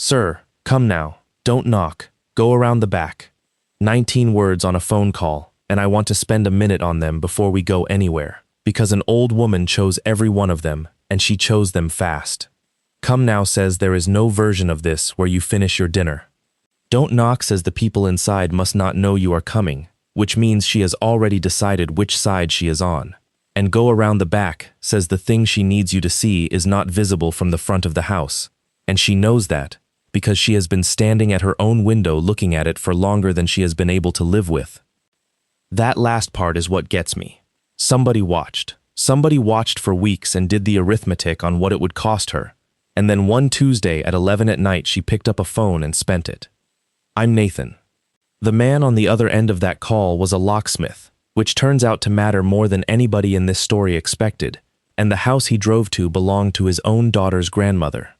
"Sir, come now. Don't knock. Go around the back." 19 words on a phone call, and I want to spend a minute on them before we go anywhere, because an old woman chose every one of them, and she chose them fast. Come now says there is no version of this where you finish your dinner. Don't knock says the people inside must not know you are coming, which means she has already decided which side she is on. And go around the back says the thing she needs you to see is not visible from the front of the house, and she knows that, because she has been standing at her own window looking at it for longer than she has been able to live with. That last part is what gets me. Somebody watched. Somebody watched for weeks and did the arithmetic on what it would cost her, and then one Tuesday at 11 at night she picked up a phone and spent it. I'm Nathan. The man on the other end of that call was a locksmith, which turns out to matter more than anybody in this story expected, and the house he drove to belonged to his own daughter's grandmother.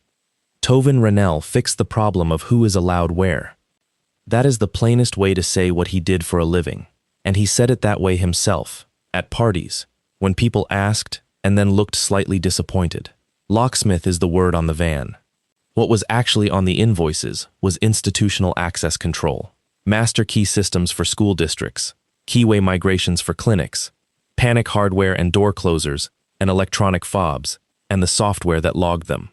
Tovin Rennell fixed the problem of who is allowed where. That is the plainest way to say what he did for a living, and he said it that way himself, at parties, when people asked and then looked slightly disappointed. Locksmith is the word on the van. What was actually on the invoices was institutional access control, master key systems for school districts, keyway migrations for clinics, panic hardware and door closers, and electronic fobs, and the software that logged them.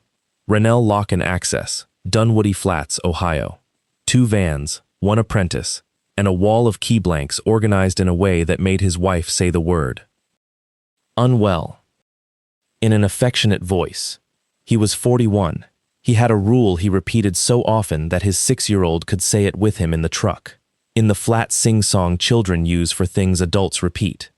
Rennell Lock and Access, Dunwoody Flats, Ohio. 2 vans, 1 apprentice, and a wall of key blanks organized in a way that made his wife say the word. Unwell. In an affectionate voice. He was 41. He had a rule he repeated so often that his 6-year-old could say it with him in the truck, in the flat sing-song children use for things adults repeat.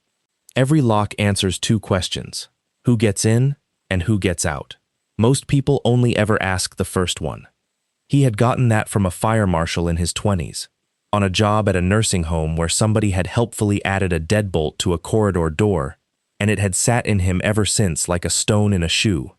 Every lock answers 2 questions: who gets in and who gets out. Most people only ever ask the first one. He had gotten that from a fire marshal in his 20s, on a job at a nursing home where somebody had helpfully added a deadbolt to a corridor door, and it had sat in him ever since like a stone in a shoe.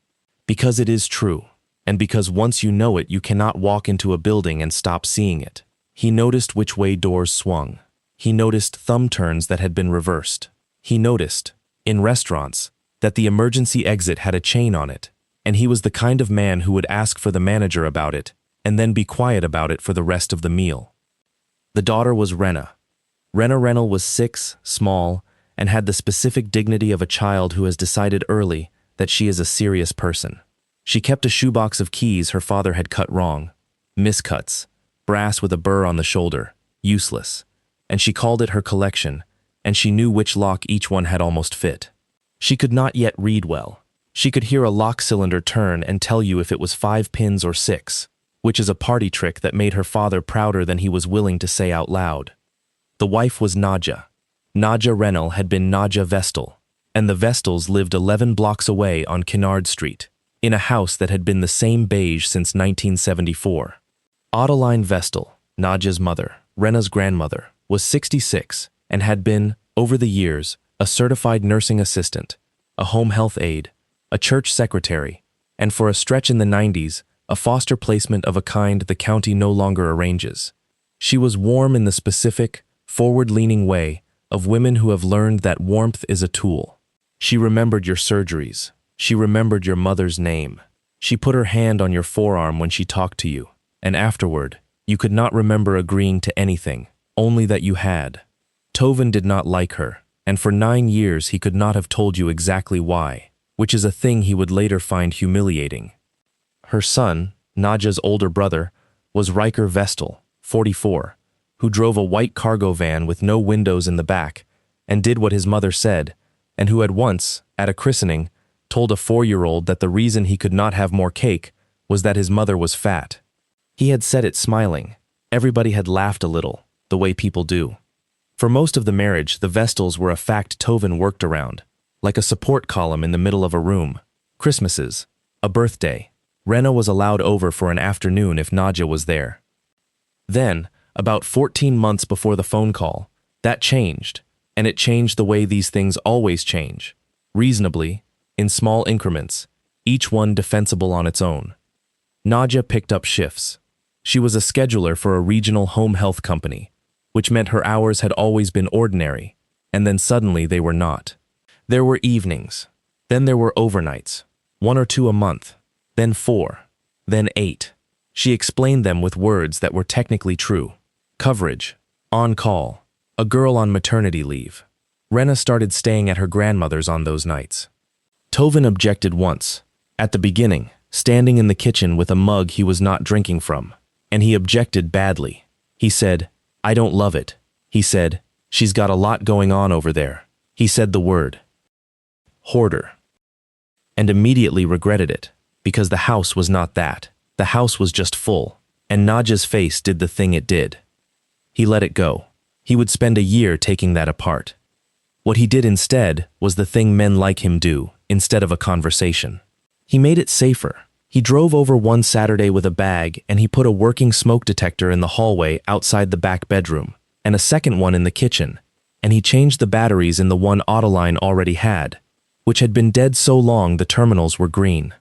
Because it is true, and because once you know it you cannot walk into a building and stop seeing it. He noticed which way doors swung. He noticed thumb turns that had been reversed. He noticed, in restaurants, that the emergency exit had a chain on it, and he was the kind of man who would ask for the manager about it, and then be quiet about it for the rest of the meal. The daughter was Rena. Rena Rennell was 6, small, and had the specific dignity of a child who has decided early that she is a serious person. She kept a shoebox of keys her father had cut wrong, miscuts, brass with a burr on the shoulder, useless, and she called it her collection, and she knew which lock each one had almost fit. She could not yet read well. She could hear a lock cylinder turn and tell you if it was 5 pins or 6, which is a party trick that made her father prouder than he was willing to say out loud. The wife was Nadja. Nadja Rennell had been Nadja Vestal, and the Vestals lived 11 blocks away on Kennard Street, in a house that had been the same beige since 1974. Adeline Vestal, Nadja's mother, Rena's grandmother, was 66 and had been, over the years, a certified nursing assistant, a home health aide, a church secretary, and for a stretch in the 90s, a foster placement of a kind the county no longer arranges. She was warm in the specific, forward-leaning way of women who have learned that warmth is a tool. She remembered your surgeries. She remembered your mother's name. She put her hand on your forearm when she talked to you, and afterward, you could not remember agreeing to anything, only that you had. Tovin did not like her, and for 9 years he could not have told you exactly why, which is a thing he would later find humiliating. Her son, Nadja's older brother, was Riker Vestal, 44, who drove a white cargo van with no windows in the back and did what his mother said, and who had once, at a christening, told a 4-year-old that the reason he could not have more cake was that his mother was fat. He had said it smiling. Everybody had laughed a little, the way people do. For most of the marriage, the Vestals were a fact Tovin worked around, like a support column in the middle of a room. Christmases, a birthday. Rena was allowed over for an afternoon if Nadja was there. Then, about 14 months before the phone call, that changed, and it changed the way these things always change, reasonably, in small increments, each one defensible on its own. Nadja picked up shifts. She was a scheduler for a regional home health company, which meant her hours had always been ordinary, and then suddenly they were not. There were evenings, then there were overnights, 1 or 2 a month, then 4, then 8. She explained them with words that were technically true. Coverage, on call, a girl on maternity leave. Rena started staying at her grandmother's on those nights. Tovin objected once, at the beginning, standing in the kitchen with a mug he was not drinking from, and he objected badly. He said, "I don't love it." He said, "She's got a lot going on over there." He said the word hoarder, and immediately regretted it, because the house was not that. The house was just full, and Nadja's face did the thing it did. He let it go. He would spend a year taking that apart. What he did instead was the thing men like him do, instead of a conversation. He made it safer. He drove over one Saturday with a bag and he put a working smoke detector in the hallway outside the back bedroom, and a second one in the kitchen, and he changed the batteries in the one Autoline already had, which had been dead so long the terminals were green.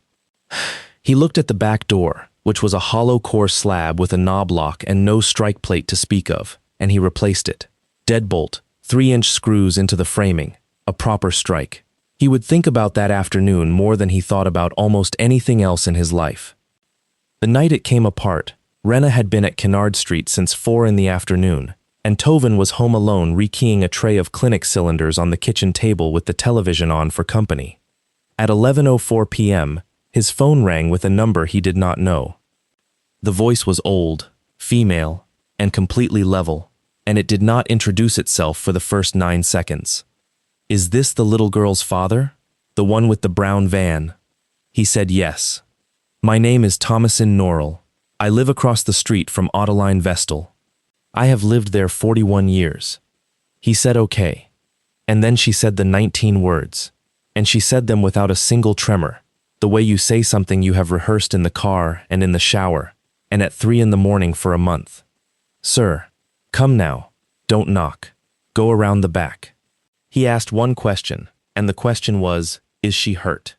He looked at the back door, which was a hollow core slab with a knob lock and no strike plate to speak of, and he replaced it. Deadbolt, 3-inch screws into the framing, a proper strike. He would think about that afternoon more than he thought about almost anything else in his life. The night it came apart, Rena had been at Kennard Street since 4 in the afternoon, and Tovin was home alone rekeying a tray of clinic cylinders on the kitchen table with the television on for company. At 11:04 p.m., his phone rang with a number he did not know. The voice was old, female, and completely level, and it did not introduce itself for the first 9 seconds. "Is this the little girl's father? The one with the brown van?" He said yes. "My name is Thomasin Norrell. I live across the street from Autoline Vestal. I have lived there 41 years. He said okay. And then she said the 19 words. And she said them without a single tremor, the way you say something you have rehearsed in the car and in the shower, and at 3 in the morning for a month. "Sir, come now. Don't knock. Go around the back." He asked one question, and the question was, "Is she hurt?"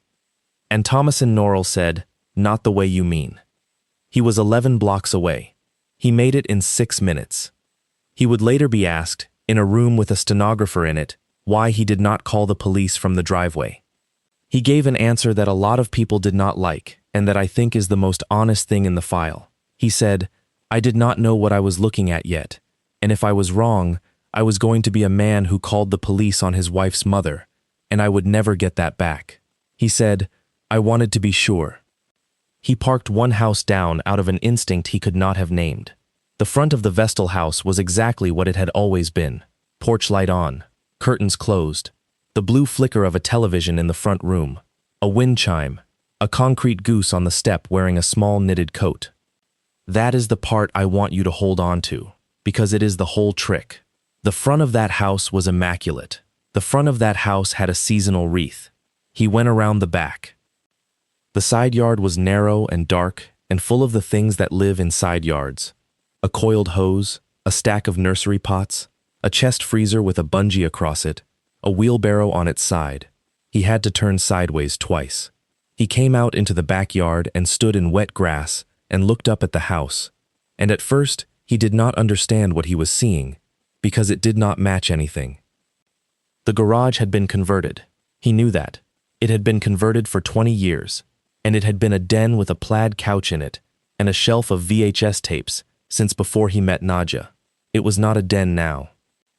And Thomasin Norrell said, "Not the way you mean." He was 11 blocks away. He made it in 6 minutes. He would later be asked, in a room with a stenographer in it, why he did not call the police from the driveway. He gave an answer that a lot of people did not like, and that I think is the most honest thing in the file. He said, "I did not know what I was looking at yet, and if I was wrong, I was going to be a man who called the police on his wife's mother, and I would never get that back." He said, "I wanted to be sure." He parked one house down out of an instinct he could not have named. The front of the Vestal house was exactly what it had always been. Porch light on, curtains closed, the blue flicker of a television in the front room, a wind chime, a concrete goose on the step wearing a small knitted coat. That is the part I want you to hold on to, because it is the whole trick. The front of that house was immaculate. The front of that house had a seasonal wreath. He went around the back. The side yard was narrow and dark and full of the things that live in side yards. A coiled hose, a stack of nursery pots, a chest freezer with a bungee across it, a wheelbarrow on its side. He had to turn sideways twice. He came out into the backyard and stood in wet grass and looked up at the house. And at first, he did not understand what he was seeing, because it did not match anything. The garage had been converted. He knew that. It had been converted for 20 years, and it had been a den with a plaid couch in it and a shelf of VHS tapes since before he met Nadja. It was not a den now.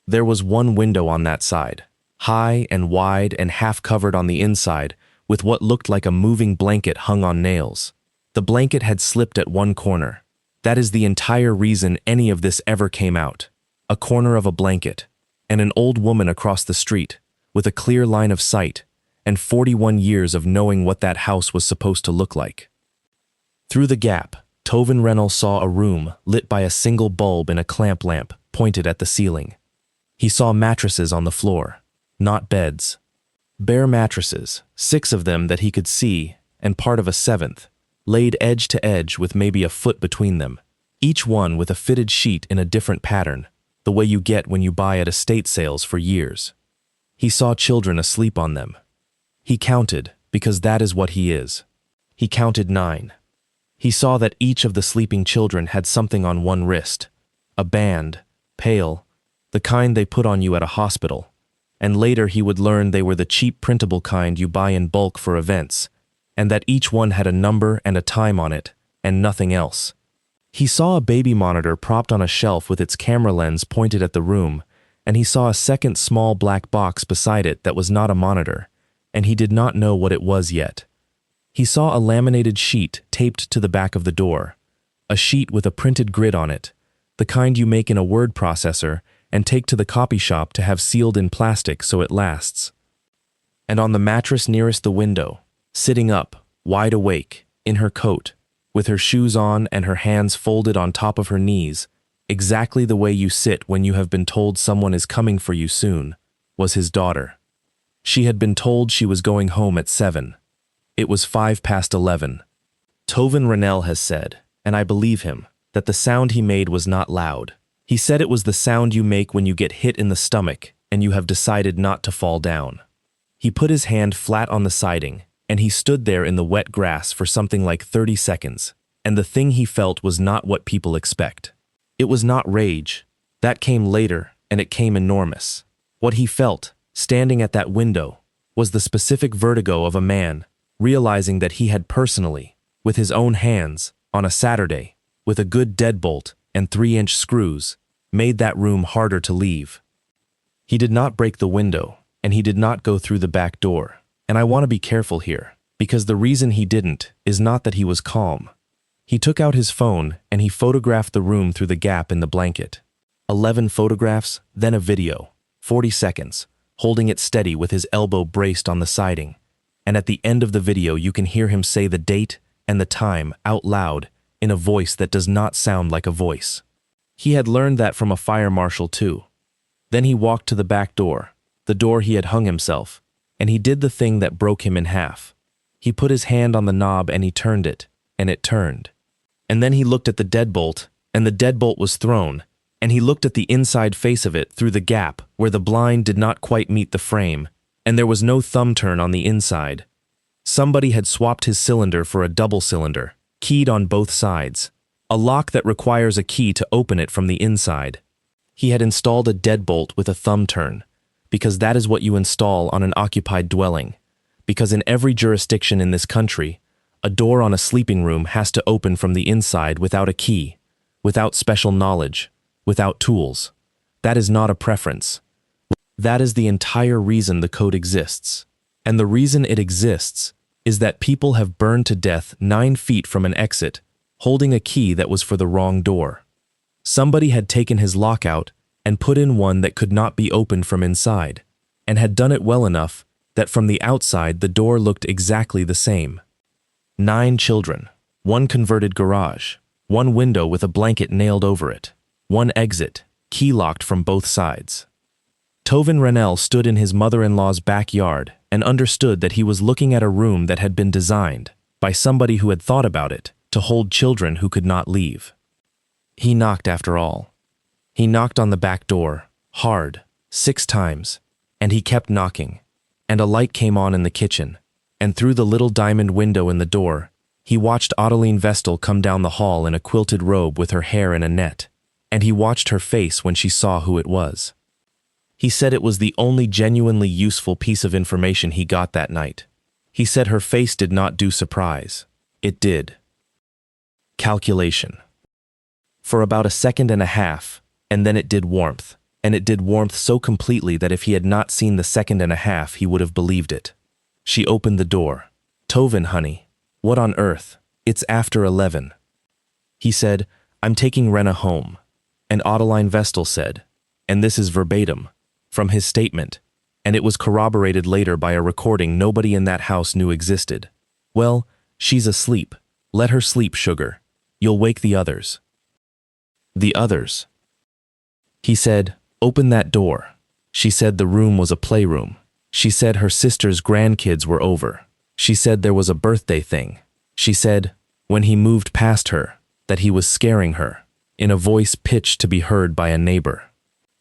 There was one window on that side, high and wide and half covered on the inside with what looked like a moving blanket hung on nails. The blanket had slipped at one corner. That is the entire reason any of this ever came out. A corner of a blanket, and an old woman across the street, with a clear line of sight, and 41 years of knowing what that house was supposed to look like. Through the gap, Tovin Rennell saw a room lit by a single bulb in a clamp lamp pointed at the ceiling. He saw mattresses on the floor, not beds. Bare mattresses, 6 of them that he could see, and part of a 7th, laid edge to edge with maybe a foot between them, each one with a fitted sheet in a different pattern, the way you get when you buy at estate sales for years. He saw children asleep on them. He counted, because that is what he is. He counted 9. He saw that each of the sleeping children had something on one wrist, a band, pale, the kind they put on you at a hospital, and later he would learn they were the cheap printable kind you buy in bulk for events, and that each one had a number and a time on it, and nothing else, He saw a baby monitor propped on a shelf with its camera lens pointed at the room, and he saw a second small black box beside it that was not a monitor, and he did not know what it was yet. He saw a laminated sheet taped to the back of the door, a sheet with a printed grid on it, the kind you make in a word processor and take to the copy shop to have sealed in plastic so it lasts. And on the mattress nearest the window, sitting up, wide awake, in her coat, with her shoes on and her hands folded on top of her knees, exactly the way you sit when you have been told someone is coming for you soon, was his daughter. She had been told she was going home at 7. It was 11:05. Tovin Rennell has said, and I believe him, that the sound he made was not loud. He said it was the sound you make when you get hit in the stomach and you have decided not to fall down. He put his hand flat on the siding, and he stood there in the wet grass for something like 30 seconds, and the thing he felt was not what people expect. It was not rage. That came later, and it came enormous. What he felt, standing at that window, was the specific vertigo of a man, realizing that he had personally, with his own hands, on a Saturday, with a good deadbolt and 3-inch screws, made that room harder to leave. He did not break the window, and he did not go through the back door. And I want to be careful here, because the reason he didn't is not that he was calm. He took out his phone and he photographed the room through the gap in the blanket. 11 photographs, then a video, 40 seconds, holding it steady with his elbow braced on the siding. And at the end of the video you can hear him say the date and the time out loud in a voice that does not sound like a voice. He had learned that from a fire marshal too. Then he walked to the back door, the door he had hung himself, and he did the thing that broke him in half. He put his hand on the knob and he turned it, and it turned. And then he looked at the deadbolt, and the deadbolt was thrown, and he looked at the inside face of it through the gap where the blind did not quite meet the frame, and there was no thumb turn on the inside. Somebody had swapped his cylinder for a double cylinder, keyed on both sides, a lock that requires a key to open it from the inside. He had installed a deadbolt with a thumb turn, because that is what you install on an occupied dwelling, because in every jurisdiction in this country, a door on a sleeping room has to open from the inside without a key, without special knowledge, without tools. That is not a preference. That is the entire reason the code exists. And the reason it exists is that people have burned to death 9 feet from an exit, holding a key that was for the wrong door. Somebody had taken his lock out and put in one that could not be opened from inside, and had done it well enough that from the outside the door looked exactly the same. 9 children, 1 converted garage, 1 window with a blanket nailed over it, 1 exit, key locked from both sides. Tovin Rennell stood in his mother-in-law's backyard and understood that he was looking at a room that had been designed, by somebody who had thought about it, to hold children who could not leave. He knocked after all. He knocked on the back door, hard, 6 times, and he kept knocking, and a light came on in the kitchen, and through the little diamond window in the door, he watched Adeline Vestal come down the hall in a quilted robe with her hair in a net, and he watched her face when she saw who it was. He said it was the only genuinely useful piece of information he got that night. He said her face did not do surprise. It did. Calculation. For about a second and a half, and then it did warmth, and it did warmth so completely that if he had not seen the second and a half, he would have believed it. She opened the door. "Tovin, honey, what on earth? It's after 11. He said, "I'm taking Rena home." And Adeline Vestal said, and this is verbatim, from his statement, and it was corroborated later by a recording nobody in that house knew existed. "Well, she's asleep. Let her sleep, sugar. You'll wake the others." The others. He said, "Open that door." She said the room was a playroom. She said her sister's grandkids were over. She said there was a birthday thing. She said, when he moved past her, that he was scaring her, in a voice pitched to be heard by a neighbor.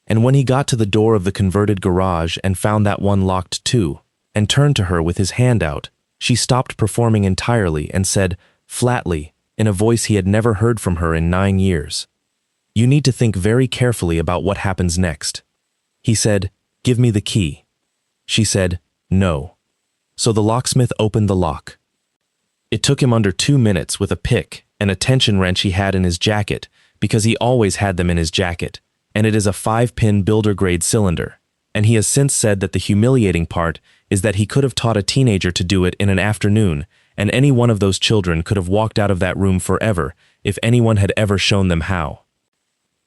And when he got to the door of the converted garage and found that one locked too, and turned to her with his hand out, she stopped performing entirely and said, flatly, in a voice he had never heard from her in 9 years, "You need to think very carefully about what happens next." He said, "Give me the key." She said, "No." So the locksmith opened the lock. It took him under 2 minutes with a pick and a tension wrench he had in his jacket, because he always had them in his jacket, and it is a 5-pin builder-grade cylinder. And he has since said that the humiliating part is that he could have taught a teenager to do it in an afternoon, and any one of those children could have walked out of that room forever if anyone had ever shown them how.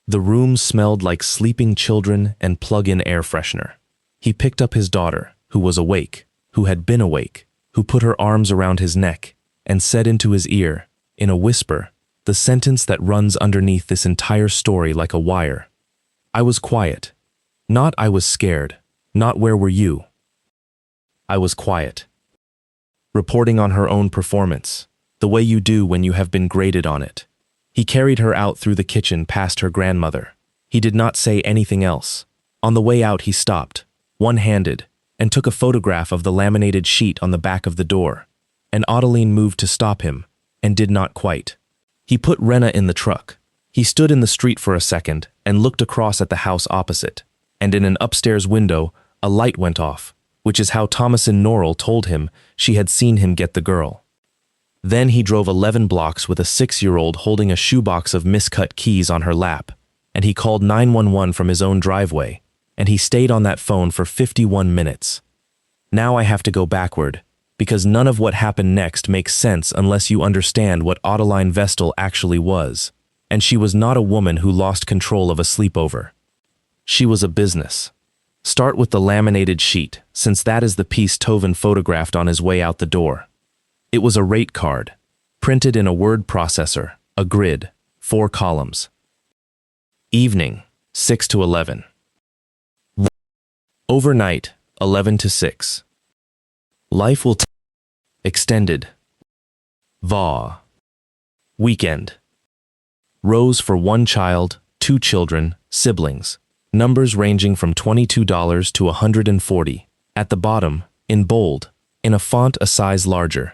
The room smelled like sleeping children and plug-in air freshener. He picked up his daughter, who was awake, who had been awake, who put her arms around his neck, and said into his ear, in a whisper, the sentence that runs underneath this entire story like a wire. I was quiet. Not I was scared. Not where were you? I was quiet. Reporting on her own performance, the way you do when you have been graded on it. He carried her out through the kitchen past her grandmother. He did not say anything else. On the way out he stopped, one-handed, and took a photograph of the laminated sheet on the back of the door. And Adeline moved to stop him, and did not quite. He put Rena in the truck. He stood in the street for a second and looked across at the house opposite, and in an upstairs window, a light went off, which is how Thomasin Norrell told him she had seen him get the girl. Then he drove 11 blocks with a 6-year-old holding a shoebox of miscut keys on her lap, and he called 911 from his own driveway, and he stayed on that phone for 51 minutes. Now I have to go backward, because none of what happened next makes sense unless you understand what Adeline Vestal actually was, and she was not a woman who lost control of a sleepover. She was a business. Start with the laminated sheet, since that is the piece Tovin photographed on his way out the door. It was a rate card, printed in a word processor, a grid, 4 columns. Evening, 6 to 11. Overnight, 11 to 6. Life will extended. VA. Weekend. Rows for 1 child, 2 children, siblings. Numbers ranging from $22 to $140. At the bottom, in bold, in a font a size larger.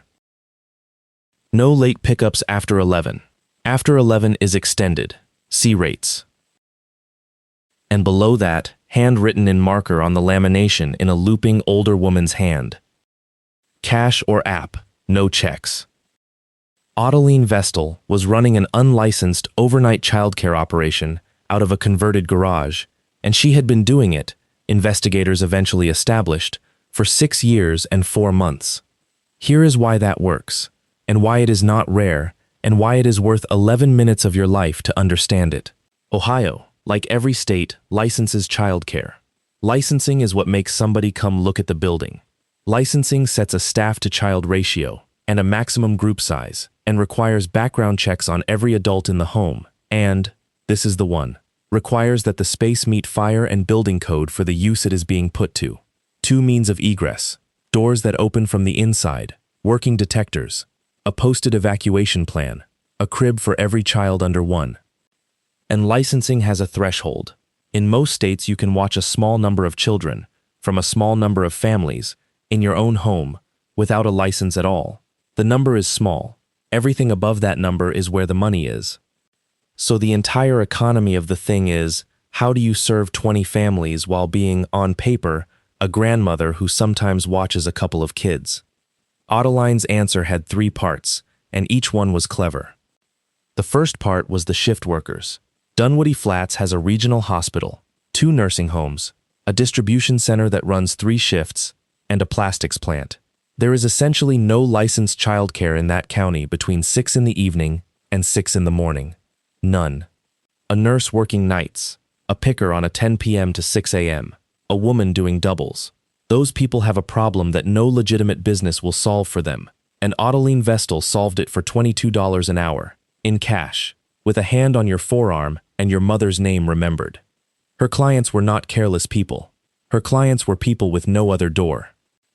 No late pickups after 11. After 11 is extended. See rates. And below that, handwritten in marker on the lamination in a looping older woman's hand. Cash or app, no checks. Adeline Vestal was running an unlicensed overnight childcare operation out of a converted garage, and she had been doing it, investigators eventually established, for 6 years and 4 months. Here is why that works, and why it is not rare, and why it is worth 11 minutes of your life to understand it. Ohio, like every state, licenses childcare. Licensing is what makes somebody come look at the building. Licensing sets a staff-to-child ratio and a maximum group size, and requires background checks on every adult in the home, and, this is the one, requires that the space meet fire and building code for the use it is being put to. 2 means of egress, doors that open from the inside, working detectors, a posted evacuation plan, a crib for every child under 1. And licensing has a threshold. In most states you can watch a small number of children, from a small number of families, in your own home, without a license at all. The number is small. Everything above that number is where the money is. So the entire economy of the thing is, how do you serve 20 families while being, on paper, a grandmother who sometimes watches a couple of kids? Adeline's answer had 3 parts, and each one was clever. The first part was the shift workers. Dunwoody Flats has a regional hospital, 2 nursing homes, a distribution center that runs 3 shifts, and a plastics plant. There is essentially no licensed childcare in that county between 6 in the evening and 6 in the morning. None. A nurse working nights, a picker on a 10 p.m. to 6 a.m., a woman doing doubles. Those people have a problem that no legitimate business will solve for them, and Adeline Vestal solved it for $22 an hour, in cash, with a hand on your forearm and your mother's name remembered. Her clients were not careless people. Her clients were people with no other door.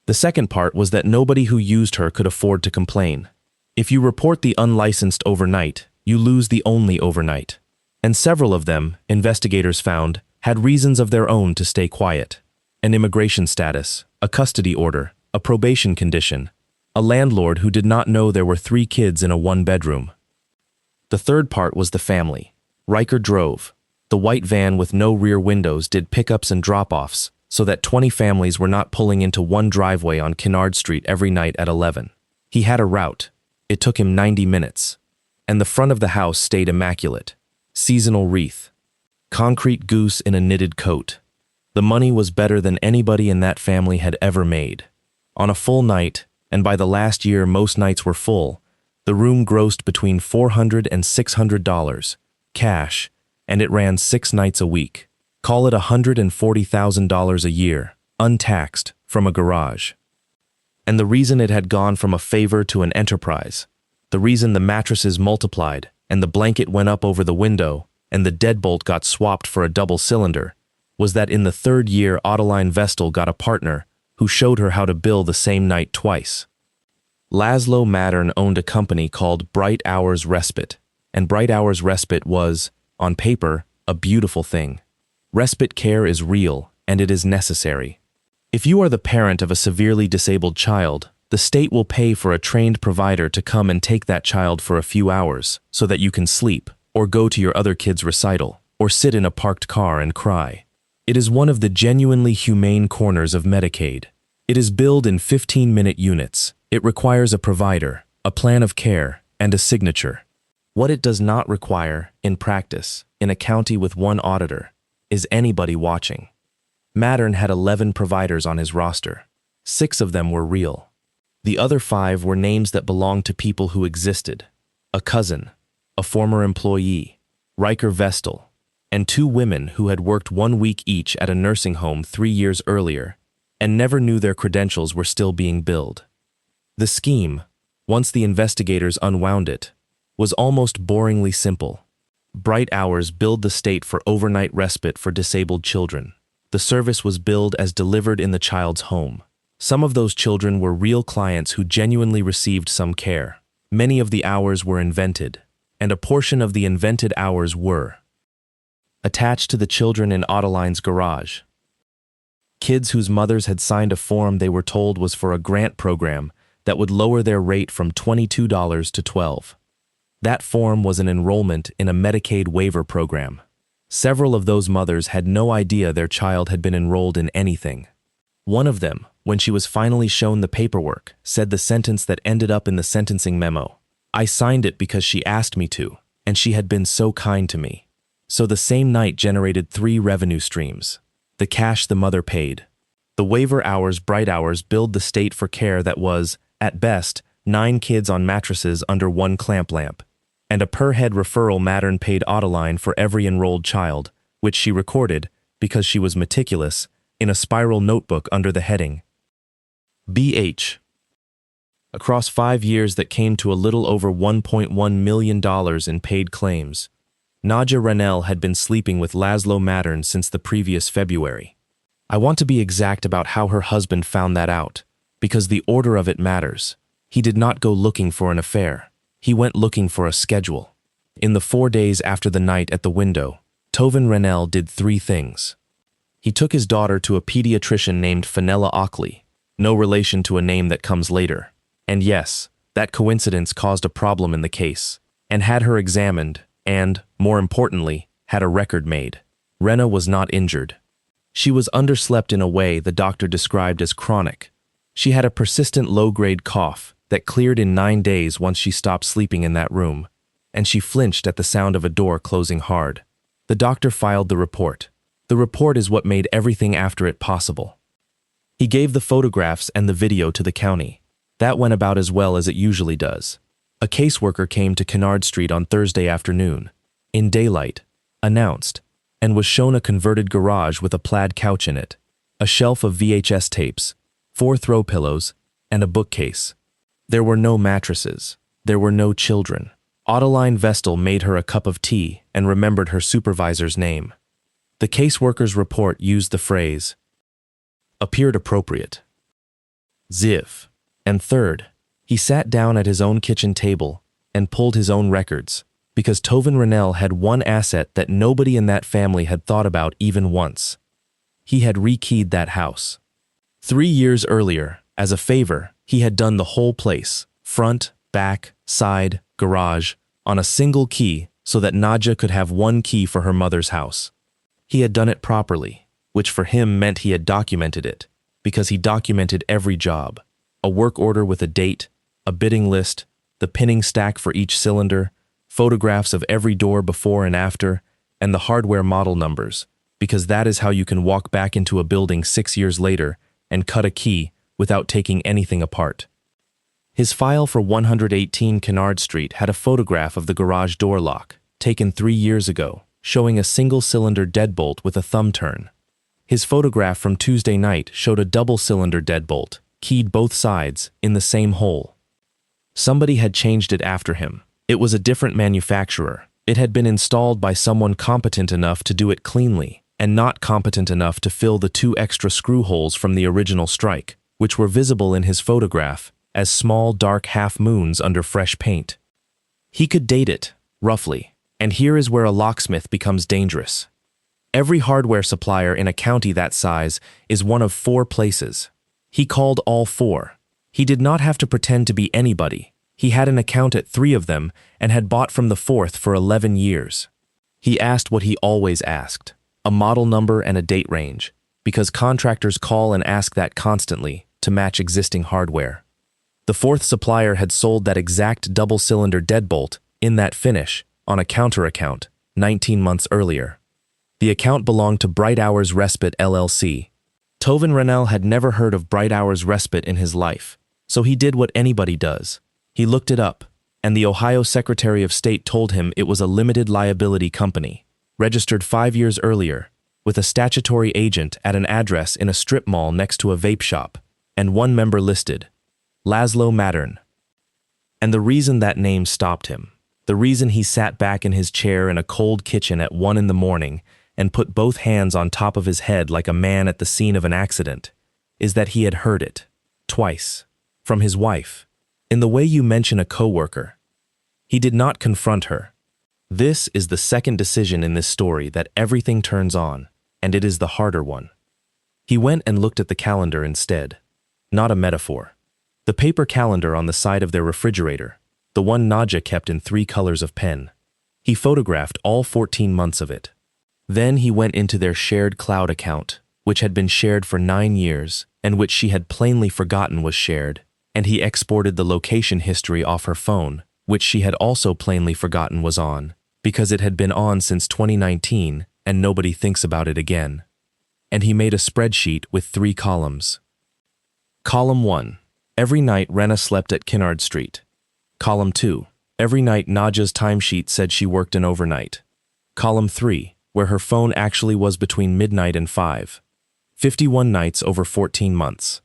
The second part was that nobody who used her could afford to complain. If you report the unlicensed overnight, you lose the only overnight. And several of them, investigators found, had reasons of their own to stay quiet. An immigration status, a custody order, a probation condition, a landlord who did not know there were 3 kids in a 1-bedroom. The third part was the family. Riker drove. The white van with no rear windows did pickups and drop-offs, so that 20 families were not pulling into one driveway on Kennard Street every night at 11. He had a route. It took him 90 minutes. and the front of the house stayed immaculate. Seasonal wreath. Concrete goose in a knitted coat. The money was better than anybody in that family had ever made. On a full night, and by the last year most nights were full, the room grossed between $400 and $600, cash, and it ran 6 nights a week. Call it $140,000 a year, untaxed, from a garage. And the reason it had gone from a favor to an enterprise, the reason the mattresses multiplied, and the blanket went up over the window, and the deadbolt got swapped for a double cylinder, was that in the 3rd year Adeline Vestal got a partner who showed her how to bill the same night twice. Laszlo Mattern owned a company called Bright Hours Respite, and Bright Hours Respite was, on paper, a beautiful thing. Respite care is real, and it is necessary. If you are the parent of a severely disabled child, the state will pay for a trained provider to come and take that child for a few hours so that you can sleep, or go to your other kid's recital, or sit in a parked car and cry. It is one of the genuinely humane corners of Medicaid. It is billed in 15-minute units. It requires a provider, a plan of care, and a signature. What it does not require, in practice, in a county with 1 auditor, is anybody watching. Mattern had 11 providers on his roster. 6 of them were real. The other 5 were names that belonged to people who existed. A cousin, a former employee, Riker Vestal, and 2 women who had worked 1 week each at a nursing home 3 years earlier and never knew their credentials were still being billed. The scheme, once the investigators unwound it, was almost boringly simple. Bright Hours billed the state for overnight respite for disabled children. The service was billed as delivered in the child's home. Some of those children were real clients who genuinely received some care. Many of the hours were invented, and a portion of the invented hours were attached to the children in Adeline's garage. Kids whose mothers had signed a form they were told was for a grant program that would lower their rate from $22 to $12. That form was an enrollment in a Medicaid waiver program. Several of those mothers had no idea their child had been enrolled in anything. One of them, when she was finally shown the paperwork, said the sentence that ended up in the sentencing memo. I signed it because she asked me to, and she had been so kind to me. So the same night generated 3 revenue streams. The cash the mother paid. The waiver hours Bright Hours billed the state for care that was, at best, 9 kids on mattresses under 1 clamp lamp, and a per-head referral Mattern paid Adeline for every enrolled child, which she recorded, because she was meticulous, in a spiral notebook under the heading BH. Across 5 years that came to a little over $1.1 million in paid claims, Nadja Rennell had been sleeping with Laszlo Mattern since the previous February. I want to be exact about how her husband found that out, because the order of it matters. He did not go looking for an affair. He went looking for a schedule. In the 4 days after the night at the window, Tovin Rennell did 3 things. He took his daughter to a pediatrician named Fenella Ockley, no relation to a name that comes later. And yes, that coincidence caused a problem in the case, and had her examined, and, more importantly, had a record made. Renna was not injured. She was underslept in a way the doctor described as chronic. She had a persistent low-grade cough that cleared in 9 days once she stopped sleeping in that room, and she flinched at the sound of a door closing hard. The doctor filed the report. The report is what made everything after it possible. He gave the photographs and the video to the county. That went about as well as it usually does. A caseworker came to Kennard Street on Thursday afternoon, in daylight, announced, and was shown a converted garage with a plaid couch in it, a shelf of VHS tapes, 4 throw pillows, and a bookcase. There were no mattresses. There were no children. Adeline Vestal made her a cup of tea and remembered her supervisor's name. The caseworker's report used the phrase, appeared appropriate. Ziv. And third, he sat down at his own kitchen table and pulled his own records, because Tovin Rennell had one asset that nobody in that family had thought about even once. He had rekeyed that house. 3 years earlier, as a favor, he had done the whole place, front, back, side, garage, on a single key so that Nadja could have 1 key for her mother's house. He had done it properly, which for him meant he had documented it, because he documented every job. A work order with a date, a bidding list, the pinning stack for each cylinder, photographs of every door before and after, and the hardware model numbers, because that is how you can walk back into a building 6 years later and cut a key without taking anything apart. His file for 118 Kennard Street had a photograph of the garage door lock, taken 3 years ago, showing a single-cylinder deadbolt with a thumb turn. His photograph from Tuesday night showed a double-cylinder deadbolt, keyed both sides, in the same hole. Somebody had changed it after him. It was a different manufacturer. It had been installed by someone competent enough to do it cleanly, and not competent enough to fill the 2 extra screw holes from the original strike, which were visible in his photograph as small dark half-moons under fresh paint. He could date it, roughly, and here is where a locksmith becomes dangerous. Every hardware supplier in a county that size is one of 4 places. He called all 4. He did not have to pretend to be anybody. He had an account at 3 of them and had bought from the 4th for 11 years. He asked what he always asked, a model number and a date range, because contractors call and ask that constantly to match existing hardware. The 4th supplier had sold that exact double-cylinder deadbolt in that finish on a counter account 19 months earlier. The account belonged to Bright Hours Respite LLC. Tovin Rennell had never heard of Bright Hours Respite in his life, so he did what anybody does. He looked it up, and the Ohio Secretary of State told him it was a limited liability company, registered 5 years earlier, with a statutory agent at an address in a strip mall next to a vape shop, and 1 member listed, Laszlo Mattern. And the reason that name stopped him, the reason he sat back in his chair in a cold kitchen at 1 in the morning and put both hands on top of his head like a man at the scene of an accident, is that he had heard it, twice, from his wife, in the way you mention a coworker. He did not confront her. This is the second decision in this story that everything turns on, and it is the harder one. He went and looked at the calendar instead, not a metaphor. The paper calendar on the side of their refrigerator, the one Nadja kept in 3 colors of pen. He photographed all 14 months of it. Then he went into their shared cloud account, which had been shared for 9 years and which she had plainly forgotten was shared, and he exported the location history off her phone, which she had also plainly forgotten was on, because it had been on since 2019 and nobody thinks about it again. And he made a spreadsheet with 3 columns. Column 1. Every night Rena slept at Kennard Street. Column 2. Every night Nadja's timesheet said she worked an overnight. Column 3. Where her phone actually was between midnight and 5. 51 nights over 14 months.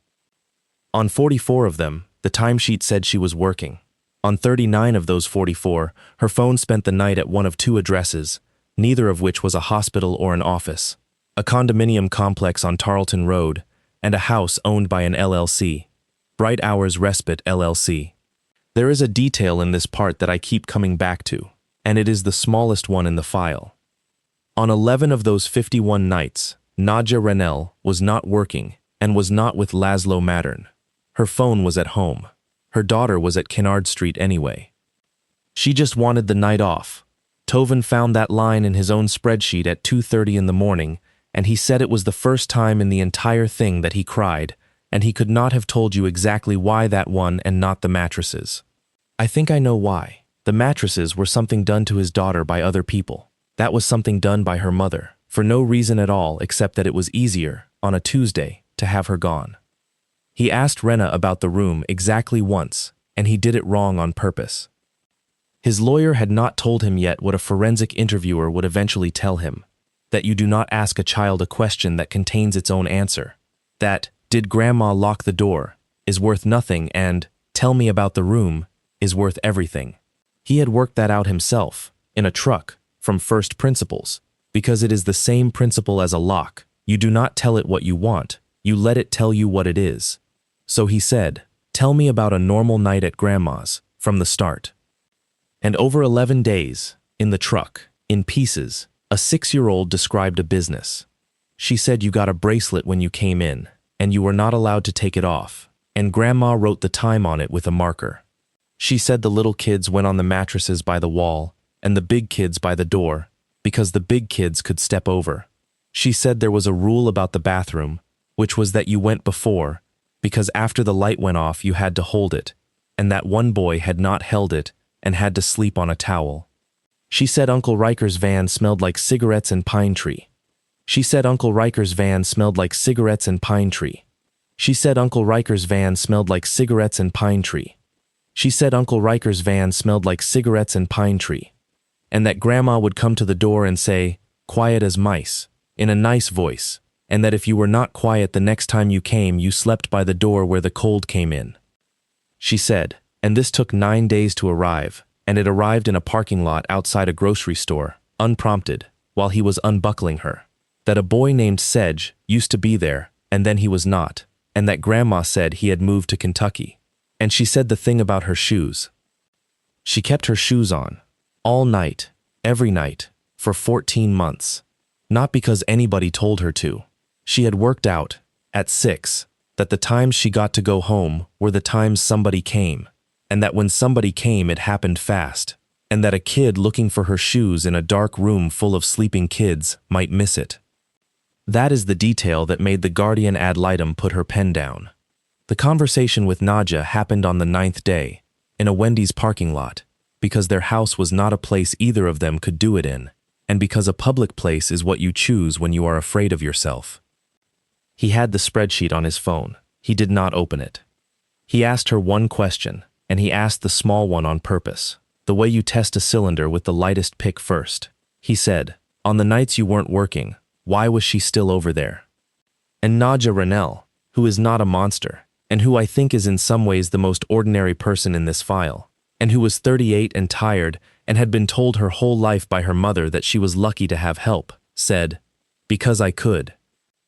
On 44 of them, the timesheet said she was working. On 39 of those 44, her phone spent the night at one of 2 addresses, neither of which was a hospital or an office, a condominium complex on Tarleton Road, and a house owned by an LLC, Bright Hours Respite LLC. There is a detail in this part that I keep coming back to, and it is the smallest one in the file. On 11 of those 51 nights, Nadja Rennell was not working and was not with Laszlo Mattern. Her phone was at home. Her daughter was at Kennard Street anyway. She just wanted the night off. Tovin found that line in his own spreadsheet at 2:30 in the morning, and he said it was the first time in the entire thing that he cried, and he could not have told you exactly why that one and not the mattresses. I think I know why. The mattresses were something done to his daughter by other people. That was something done by her mother, for no reason at all except that it was easier, on a Tuesday, to have her gone. He asked Rena about the room exactly once, and he did it wrong on purpose. His lawyer had not told him yet what a forensic interviewer would eventually tell him, that you do not ask a child a question that contains its own answer, that, did Grandma lock the door, is worth nothing, and, tell me about the room, is worth everything. He had worked that out himself, in a truck, from first principles, because it is the same principle as a lock. You do not tell it what you want, you let it tell you what it is. So he said, tell me about a normal night at Grandma's, from the start. And over 11 days, in the truck, in pieces, a 6-year-old described a business. She said you got a bracelet when you came in, and you were not allowed to take it off, and Grandma wrote the time on it with a marker. She said the little kids went on the mattresses by the wall, and the big kids by the door, because the big kids could step over. She said there was a rule about the bathroom, which was that you went before, because after the light went off you had to hold it, and that one boy had not held it and had to sleep on a towel. She said Uncle Riker's van smelled like cigarettes and pine tree. She said Uncle Riker's van smelled like cigarettes and pine tree. She said Uncle Riker's van smelled like cigarettes and pine tree. She said Uncle Riker's van smelled like cigarettes and pine tree. And that Grandma would come to the door and say, "Quiet as mice," in a nice voice, and that if you were not quiet the next time you came, you slept by the door where the cold came in. She said, and this took 9 days to arrive, and it arrived in a parking lot outside a grocery store, unprompted, while he was unbuckling her, that a boy named Sedge used to be there, and then he was not, and that Grandma said he had moved to Kentucky. And she said the thing about her shoes. She kept her shoes on, all night, every night, for 14 months. Not because anybody told her to. She had worked out, at 6, that the times she got to go home were the times somebody came, and that when somebody came it happened fast, and that a kid looking for her shoes in a dark room full of sleeping kids might miss it. That is the detail that made the guardian ad litem put her pen down. The conversation with Nadja happened on the 9th day, in a Wendy's parking lot, because their house was not a place either of them could do it in, and because a public place is what you choose when you are afraid of yourself. He had the spreadsheet on his phone. He did not open it. He asked her one question, and he asked the small one on purpose, the way you test a cylinder with the lightest pick first. He said, "On the nights you weren't working, why was she still over there?" And Nadja Rennell, who is not a monster, and who I think is in some ways the most ordinary person in this file, and who was 38 and tired and had been told her whole life by her mother that she was lucky to have help, said, "Because I could."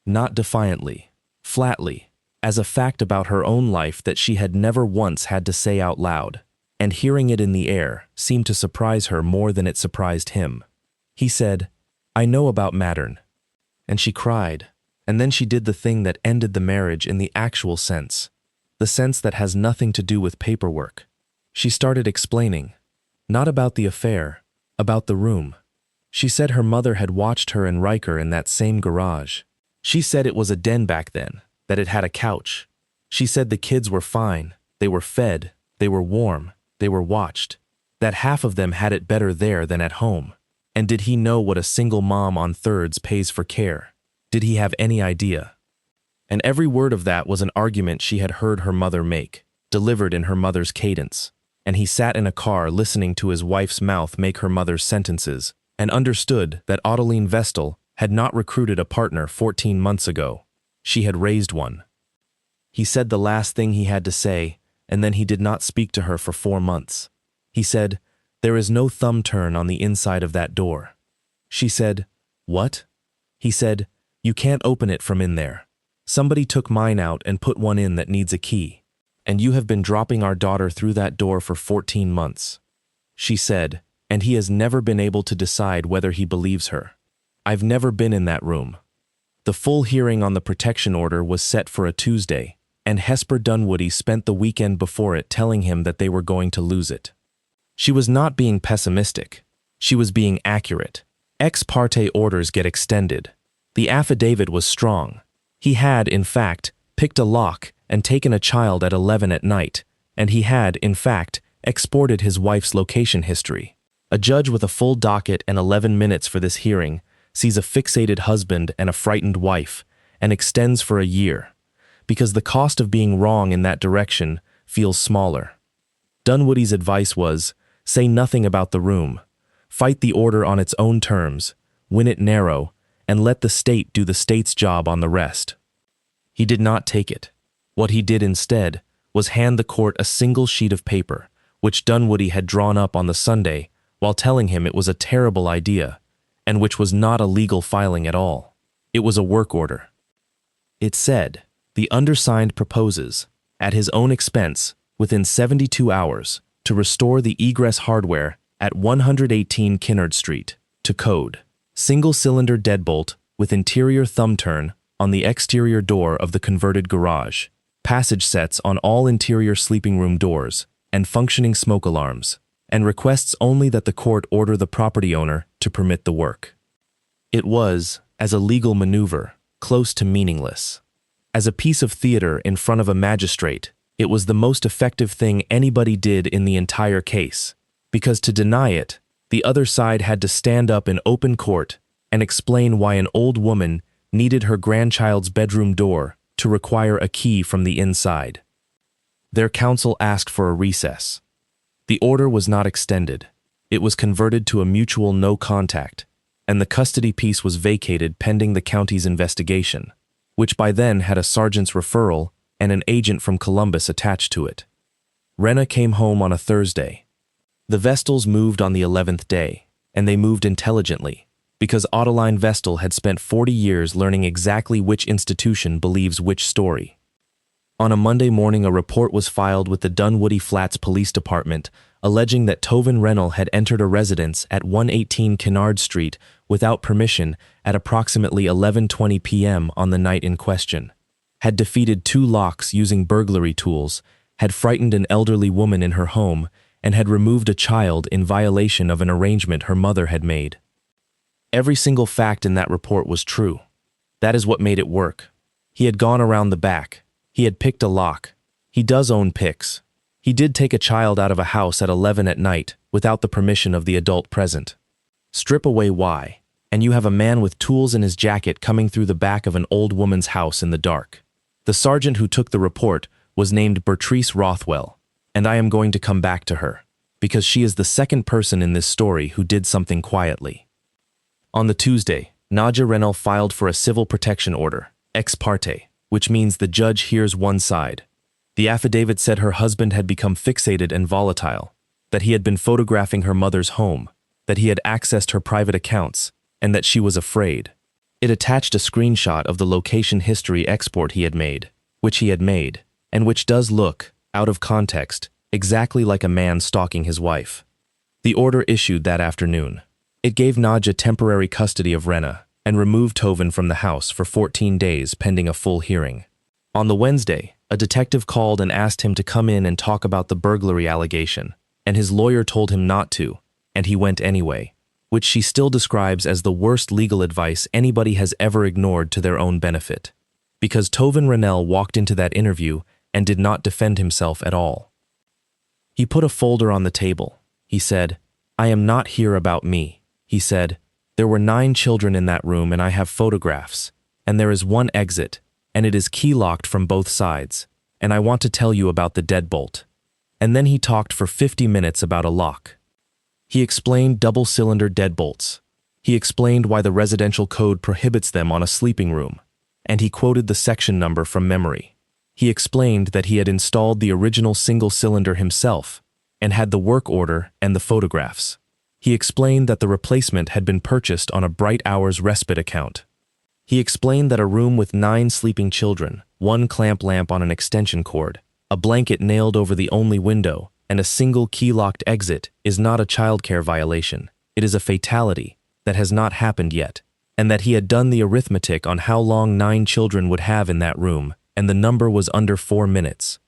Not defiantly, flatly, as a fact about her own life that she had never once had to say out loud, and hearing it in the air seemed to surprise her more than it surprised him. He said, "I know about Mattern." And she cried, and then she did the thing that ended the marriage in the actual sense, the sense that has nothing to do with paperwork. She started explaining, not about the affair, about the room. She said her mother had watched her and Riker in that same garage. She said it was a den back then, that it had a couch. She said the kids were fine, they were fed, they were warm, they were watched, that half of them had it better there than at home. And did he know what a single mom on thirds pays for care? Did he have any idea? And every word of that was an argument she had heard her mother make, delivered in her mother's cadence. And he sat in a car listening to his wife's mouth make her mother's sentences, and understood that Ottiline Vestal had not recruited a partner 14 months ago. She had raised one. He said the last thing he had to say, and then he did not speak to her for 4 months. He said, "There is no thumb turn on the inside of that door." She said, "What?" He said, "You can't open it from in there. Somebody took mine out and put one in that needs a key. And you have been dropping our daughter through that door for 14 months. She said, and he has never been able to decide whether he believes her. "I've never been in that room." The full hearing on the protection order was set for a Tuesday, and Hesper Dunwoody spent the weekend before it telling him that they were going to lose it. She was not being pessimistic. She was being accurate. Ex parte orders get extended. The affidavit was strong. He had, in fact, picked a lock and taken a child at 11 at night, and he had, in fact, exported his wife's location history. A judge with a full docket and 11 minutes for this hearing sees a fixated husband and a frightened wife, and extends for a year, because the cost of being wrong in that direction feels smaller. Dunwoody's advice was, say nothing about the room, fight the order on its own terms, win it narrow, and let the state do the state's job on the rest. He did not take it. What he did instead was hand the court a single sheet of paper, which Dunwoody had drawn up on the Sunday while telling him it was a terrible idea, and which was not a legal filing at all. It was a work order. It said, "The undersigned proposes, at his own expense, within 72 hours, to restore the egress hardware at 118 Kinnard Street, to code. Single-cylinder deadbolt with interior thumb turn on the exterior door of the converted garage, passage sets on all interior sleeping room doors, and functioning smoke alarms, and requests only that the court order the property owner to permit the work." It was, as a legal maneuver, close to meaningless. As a piece of theater in front of a magistrate, it was the most effective thing anybody did in the entire case, because to deny it, The other side had to stand up in open court and explain why an old woman needed her grandchild's bedroom door to require a key from the inside. Their counsel asked for a recess. The order was not extended. It was converted to a mutual no contact, and the custody piece was vacated pending the county's investigation, which by then had a sergeant's referral and an agent from Columbus attached to it. Rena came home on a Thursday. The Vestals moved on the 11th day, and they moved intelligently, because Ottoline Vestal had spent 40 years learning exactly which institution believes which story. On a Monday morning, a report was filed with the Dunwoody Flats Police Department alleging that Tovin Rennell had entered a residence at 118 Kennard Street without permission at approximately 11:20 p.m. on the night in question, had defeated 2 locks using burglary tools, had frightened an elderly woman in her home, and had removed a child in violation of an arrangement her mother had made. Every single fact in that report was true. That is what made it work. He had gone around the back. He had picked a lock. He does own picks. He did take a child out of a house at 11 at night without the permission of the adult present. Strip away why, and you have a man with tools in his jacket coming through the back of an old woman's house in the dark. The sergeant who took the report was named Bertrice Rothwell, and I am going to come back to her, because she is the second person in this story who did something quietly. On the Tuesday, Nadja Rennell filed for a civil protection order, ex parte, which means the judge hears one side. The affidavit said her husband had become fixated and volatile, that he had been photographing her mother's home, that he had accessed her private accounts, and that she was afraid. It attached a screenshot of the location history export he had made, and which does look, out of context, exactly like a man stalking his wife. The order issued that afternoon. It gave Nadja temporary custody of Rena and removed Tovin from the house for 14 days pending a full hearing. On the Wednesday, a detective called and asked him to come in and talk about the burglary allegation, and his lawyer told him not to, and he went anyway, which she still describes as the worst legal advice anybody has ever ignored to their own benefit, because Tovin Rennell walked into that interview and did not defend himself at all. He put a folder on the table. He said, "I am not here about me." He said, "There were 9 children in that room and I have photographs, and there is one exit, and it is key-locked from both sides, and I want to tell you about the deadbolt." And then he talked for 50 minutes about a lock. He explained double-cylinder deadbolts. He explained why the residential code prohibits them on a sleeping room, and he quoted the section number from memory. He explained that he had installed the original single-cylinder himself and had the work order and the photographs. He explained that the replacement had been purchased on a Bright Hours respite account. He explained that a room with 9 sleeping children, 1 clamp lamp on an extension cord, a blanket nailed over the only window, and a single key-locked exit is not a childcare violation. It is a fatality that has not happened yet, and that he had done the arithmetic on how long 9 children would have in that room, and the number was under 4 minutes.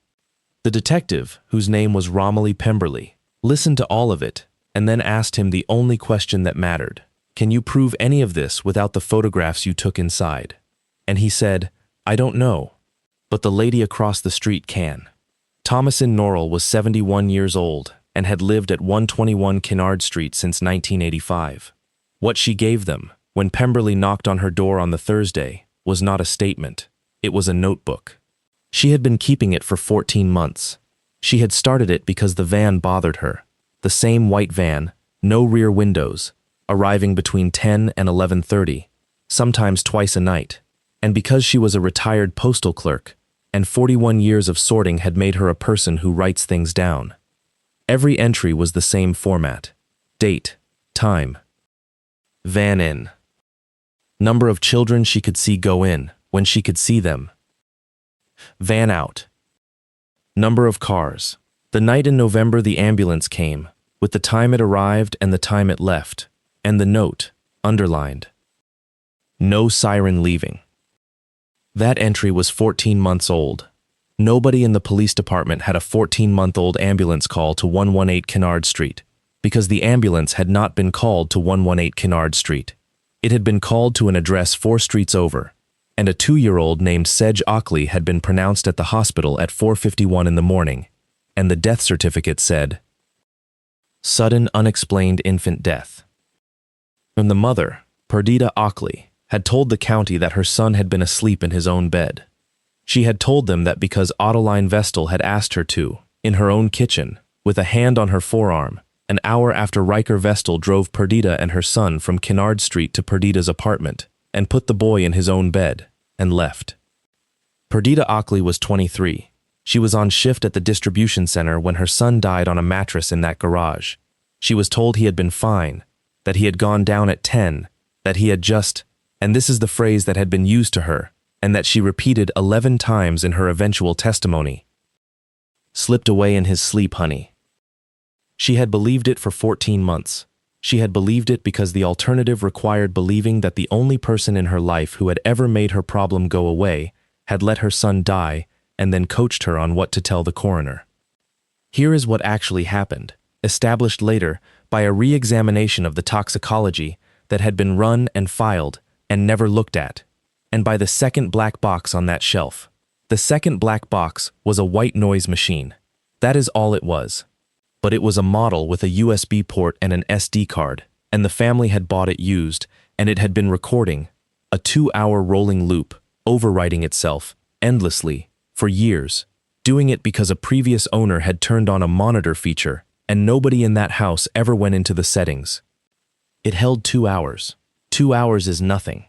The detective, whose name was Romilly Pemberley, listened to all of it and then asked him the only question that mattered. "Can you prove any of this without the photographs you took inside?" And he said, "I don't know, but the lady across the street can." Thomasin Norrell was 71 years old and had lived at 121 Kennard Street since 1985. What she gave them, when Pemberley knocked on her door on the Thursday, was not a statement. It was a notebook. She had been keeping it for 14 months. She had started it because the van bothered her. The same white van, no rear windows, arriving between 10 and 11:30, sometimes twice a night, and because she was a retired postal clerk, and 41 years of sorting had made her a person who writes things down. Every entry was the same format: date, time, van in, number of children she could see go in, when she could see them, van out, number of cars. The night in November the ambulance came, with the time it arrived and the time it left, and the note, underlined, "No siren leaving." That entry was 14 months old. Nobody in the police department had a 14-month-old ambulance call to 118 Kennard Street, because the ambulance had not been called to 118 Kennard Street. It had been called to an address 4 streets over, and a 2-year-old named Sedge Ockley had been pronounced at the hospital at 4:51 in the morning, and the death certificate said, Sudden unexplained infant death. And the mother, Perdita Ockley, had told the county that her son had been asleep in his own bed. She had told them that because Adeline Vestal had asked her to, in her own kitchen, with a hand on her forearm, an hour after Riker Vestal drove Perdita and her son from Kennard Street to Perdita's apartment and put the boy in his own bed and left. Perdita Ockley was 23. She was on shift at the distribution center when her son died on a mattress in that garage. She was told he had been fine, that he had gone down at 10, that he had just, and this is the phrase that had been used to her, and that she repeated 11 times in her eventual testimony. Slipped away in his sleep, honey. She had believed it for 14 months. She had believed it because the alternative required believing that the only person in her life who had ever made her problem go away had let her son die and then coached her on what to tell the coroner. Here is what actually happened, established later by a re-examination of the toxicology that had been run and filed and never looked at, and by the second black box on that shelf. The second black box was a white noise machine. That is all it was. But it was a model with a USB port and an SD card, and the family had bought it used, and it had been recording, a 2-hour rolling loop, overwriting itself, endlessly, for years, doing it because a previous owner had turned on a monitor feature, and nobody in that house ever went into the settings. It held 2 hours. 2 hours is nothing.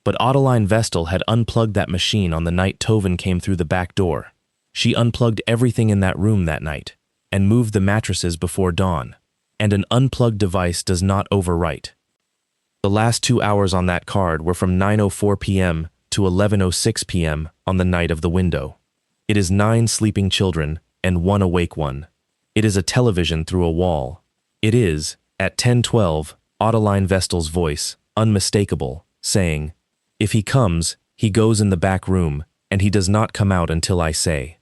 But Adeline Vestal had unplugged that machine on the night Tovin came through the back door. She unplugged everything in that room that night, and moved the mattresses before dawn, and an unplugged device does not overwrite. The last 2 hours on that card were from 9:04 p.m. to 11:06 p.m. on the night of the window. It is 9 sleeping children and 1 awake one. It is a television through a wall. It is, at 10:12, Adeline Vestal's voice, unmistakable, saying, "If he comes, he goes in the back room, and he does not come out until I say."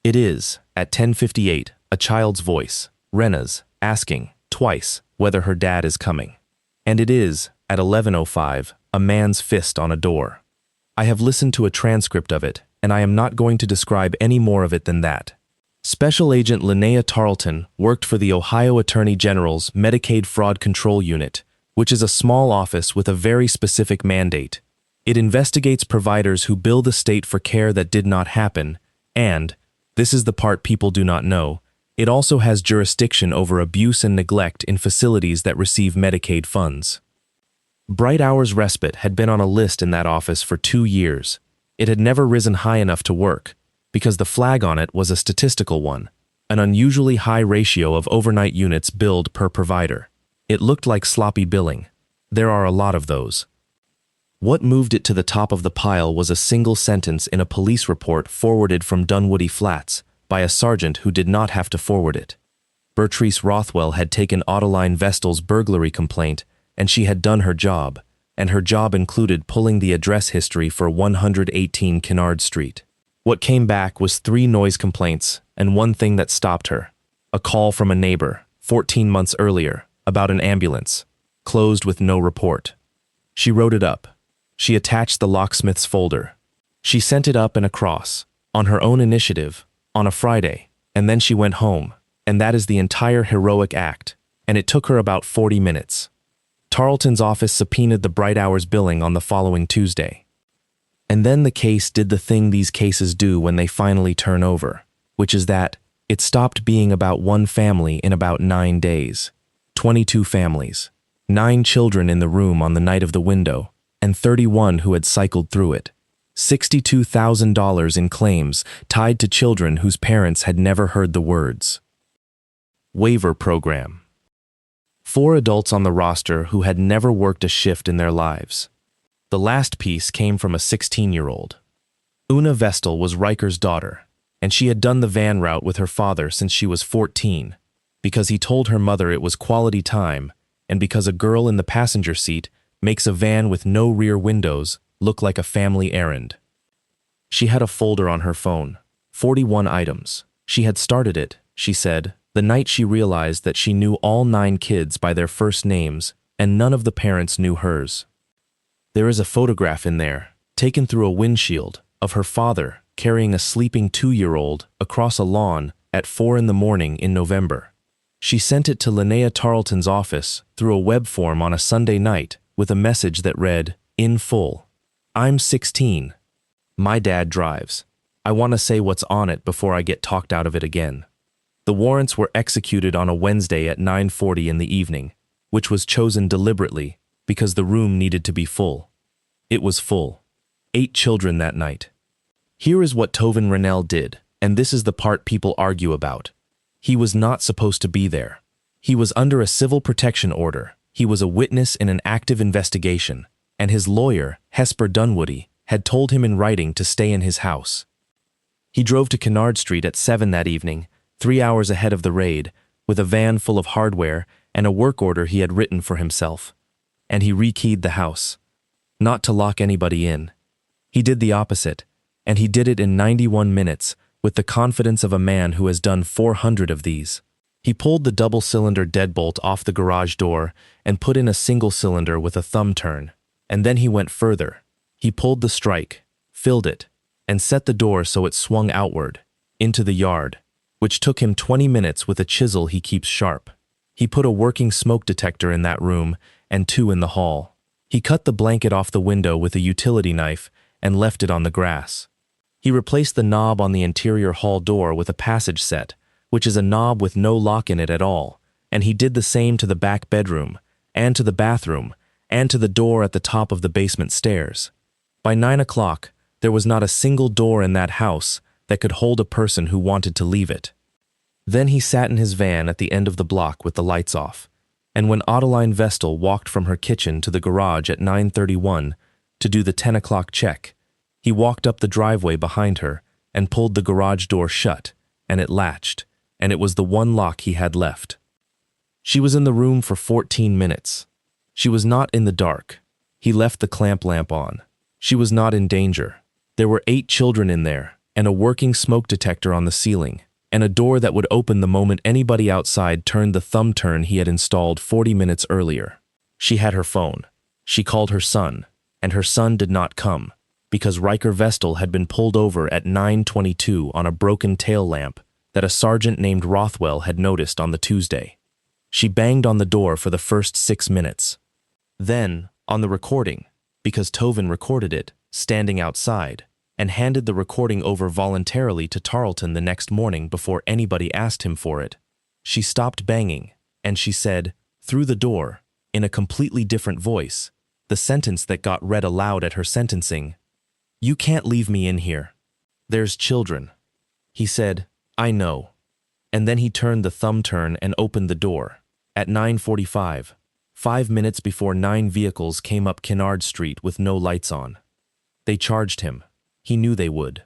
It is, at 10:58, a child's voice, Rena's, asking, twice, whether her dad is coming. And it is, at 11:05, a man's fist on a door. I have listened to a transcript of it, and I am not going to describe any more of it than that. Special Agent Linnea Tarleton worked for the Ohio Attorney General's Medicaid Fraud Control Unit, which is a small office with a very specific mandate. It investigates providers who bill the state for care that did not happen, and, this is the part people do not know, it also has jurisdiction over abuse and neglect in facilities that receive Medicaid funds. Bright Hours Respite had been on a list in that office for 2 years. It had never risen high enough to work, because the flag on it was a statistical one, an unusually high ratio of overnight units billed per provider. It looked like sloppy billing. There are a lot of those. What moved it to the top of the pile was a single sentence in a police report forwarded from Dunwoody Flats by a sergeant who did not have to forward it. Bertrice Rothwell had taken Adeline Vestal's burglary complaint, and she had done her job, and her job included pulling the address history for 118 Kennard Street. What came back was 3 noise complaints and one thing that stopped her, a call from a neighbor, 14 months earlier, about an ambulance, closed with no report. She wrote it up. She attached the locksmith's folder. She sent it up and across, on her own initiative, on a Friday, and then she went home, and that is the entire heroic act, and it took her about 40 minutes. Tarleton's office subpoenaed the Bright Hours billing on the following Tuesday. And then the case did the thing these cases do when they finally turn over, which is that it stopped being about one family in about 9 days. 22 families, 9 children in the room on the night of the window, and 31 who had cycled through it. $62,000 in claims tied to children whose parents had never heard the words. Waiver program. 4 adults on the roster who had never worked a shift in their lives. The last piece came from a 16-year-old. Una Vestal was Riker's daughter, and she had done the van route with her father since she was 14, because he told her mother it was quality time, and because a girl in the passenger seat makes a van with no rear windows look like a family errand. She had a folder on her phone, 41 items. She had started it, she said, the night she realized that she knew all 9 kids by their first names and none of the parents knew hers. There is a photograph in there, taken through a windshield, of her father carrying a sleeping 2-year-old across a lawn at 4 in the morning in November. She sent it to Linnea Tarleton's office through a web form on a Sunday night with a message that read, "In full. I'm 16. My dad drives. I want to say what's on it before I get talked out of it again." The warrants were executed on a Wednesday at 9:40 in the evening, which was chosen deliberately because the room needed to be full. It was full. 8 children that night. Here is what Tovin Rennell did, and this is the part people argue about. He was not supposed to be there. He was under a civil protection order. He was a witness in an active investigation, and his lawyer, Hesper Dunwoody, had told him in writing to stay in his house. He drove to Kennard Street at 7 that evening, 3 hours ahead of the raid, with a van full of hardware and a work order he had written for himself. And he rekeyed the house. Not to lock anybody in. He did the opposite, and he did it in 91 minutes, with the confidence of a man who has done 400 of these. He pulled the double-cylinder deadbolt off the garage door and put in a single cylinder with a thumb turn, and then he went further. He pulled the strike, filled it, and set the door so it swung outward, into the yard, which took him 20 minutes with a chisel he keeps sharp. He put a working smoke detector in that room and 2 in the hall. He cut the blanket off the window with a utility knife and left it on the grass. He replaced the knob on the interior hall door with a passage set, which is a knob with no lock in it at all, and he did the same to the back bedroom, and to the bathroom, and to the door at the top of the basement stairs. By 9 o'clock, there was not a single door in that house that could hold a person who wanted to leave it. Then he sat in his van at the end of the block with the lights off, and when Adeline Vestal walked from her kitchen to the garage at 9:31 to do the 10 o'clock check, he walked up the driveway behind her and pulled the garage door shut, and it latched, and it was the one lock he had left. She was in the room for 14 minutes. She was not in the dark. He left the clamp lamp on. She was not in danger. There were 8 children in there, and a working smoke detector on the ceiling, and a door that would open the moment anybody outside turned the thumb turn he had installed 40 minutes earlier. She had her phone. She called her son, and her son did not come, because Riker Vestal had been pulled over at 9:22 on a broken tail lamp that a sergeant named Rothwell had noticed on the Tuesday. She banged on the door for the first 6 minutes. Then, on the recording, because Tovin recorded it, standing outside, and handed the recording over voluntarily to Tarleton the next morning before anybody asked him for it, she stopped banging, and she said, through the door, in a completely different voice, the sentence that got read aloud at her sentencing, "You can't leave me in here. There's children." He said, "I know." And then he turned the thumb turn and opened the door. At 9:45, 5 minutes before 9 vehicles came up Kennard Street with no lights on. They charged him. He knew they would.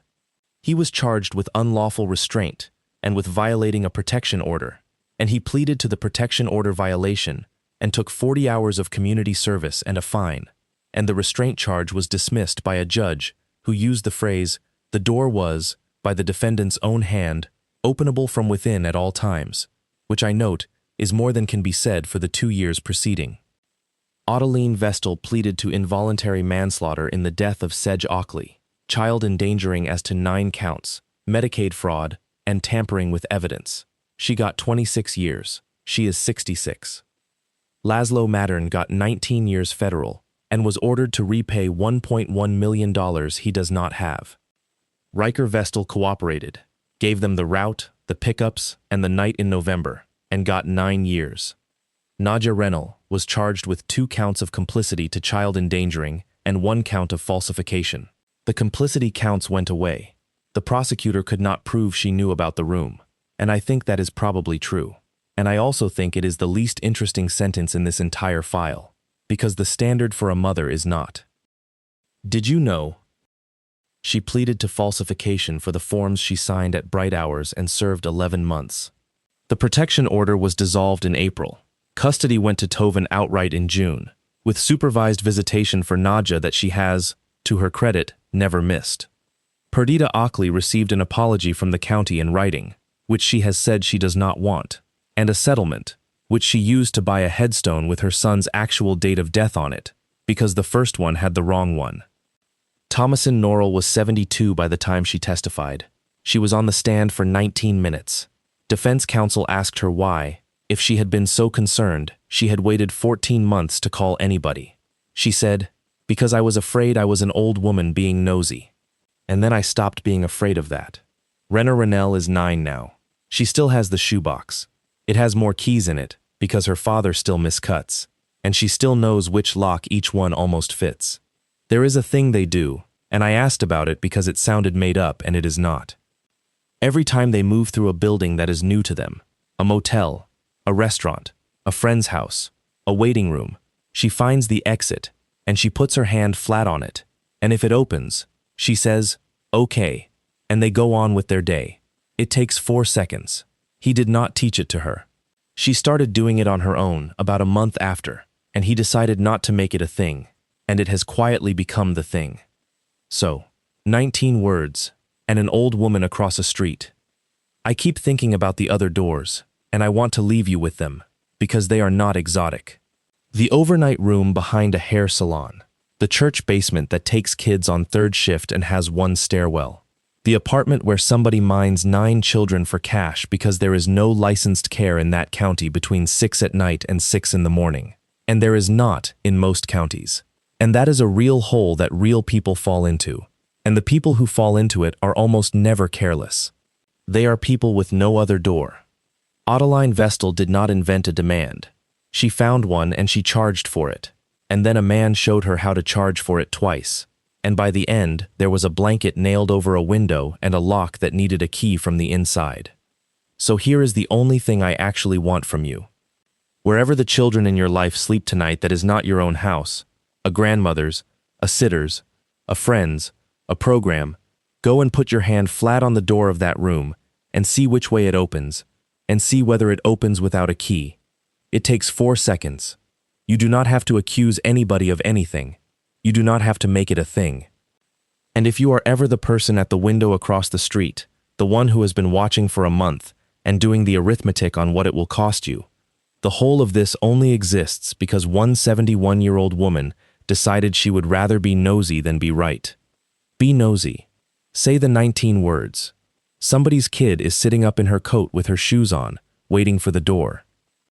He was charged with unlawful restraint and with violating a protection order, and he pleaded to the protection order violation and took 40 hours of community service and a fine, and the restraint charge was dismissed by a judge who used the phrase, "The door was, by the defendant's own hand, openable from within at all times," which I note is more than can be said for the 2 years preceding. Adeline Vestal pleaded to involuntary manslaughter in the death of Sedge Ockley, child endangering as to 9 counts, Medicaid fraud, and tampering with evidence. She got 26 years. She is 66. Laszlo Mattern got 19 years federal and was ordered to repay $1.1 million he does not have. Riker Vestal cooperated, gave them the route, the pickups, and the night in November, and got 9 years. Nadja Rennell was charged with 2 counts of complicity to child endangering and 1 count of falsification. The complicity counts went away. The prosecutor could not prove she knew about the room, and I think that is probably true. And I also think it is the least interesting sentence in this entire file, because the standard for a mother is not. Did you know? She pleaded to falsification for the forms she signed at Bright Hours and served 11 months. The protection order was dissolved in April. Custody went to Tovin outright in June, with supervised visitation for Nadja that she has, to her credit, never missed. Perdita Ockley received an apology from the county in writing, which she has said she does not want, and a settlement, which she used to buy a headstone with her son's actual date of death on it, because the first one had the wrong one. Thomasin Norrell was 72 by the time she testified. She was on the stand for 19 minutes. Defense counsel asked her why, If she had been so concerned, she had waited 14 months to call anybody. She said, "Because I was afraid I was an old woman being nosy." And then I stopped being afraid of that. Renna Rennell is 9 now. She still has the shoebox. It has more keys in it because her father still miscuts, and she still knows which lock each one almost fits. There is a thing they do, and I asked about it because it sounded made up and it is not. Every time they move through a building that is new to them, a motel, a restaurant, a friend's house, a waiting room, she finds the exit and she puts her hand flat on it, and if it opens, she says, "Okay," and they go on with their day. It takes 4 seconds. He did not teach it to her. She started doing it on her own about a month after, and he decided not to make it a thing, and it has quietly become the thing. So, 19 words, and an old woman across a street. I keep thinking about the other doors, and I want to leave you with them, because they are not exotic. The overnight room behind a hair salon, the church basement that takes kids on 3rd shift and has 1 stairwell, the apartment where somebody mines 9 children for cash because there is no licensed care in that county between 6 at night and 6 in the morning, and there is not in most counties. And that is a real hole that real people fall into, and the people who fall into it are almost never careless. They are people with no other door. Adeline Vestal did not invent a demand. She found one and she charged for it, and then a man showed her how to charge for it twice, and by the end there was a blanket nailed over a window and a lock that needed a key from the inside. So here is the only thing I actually want from you. Wherever the children in your life sleep tonight that is not your own house, a grandmother's, a sitter's, a friend's, a program, go and put your hand flat on the door of that room and see which way it opens, and see whether it opens without a key. It takes 4 seconds. You do not have to accuse anybody of anything. You do not have to make it a thing. And if you are ever the person at the window across the street, the one who has been watching for a month and doing the arithmetic on what it will cost you, the whole of this only exists because one 71-year-old woman decided she would rather be nosy than be right. Be nosy. Say the 19 words. Somebody's kid is sitting up in her coat with her shoes on, waiting for the door.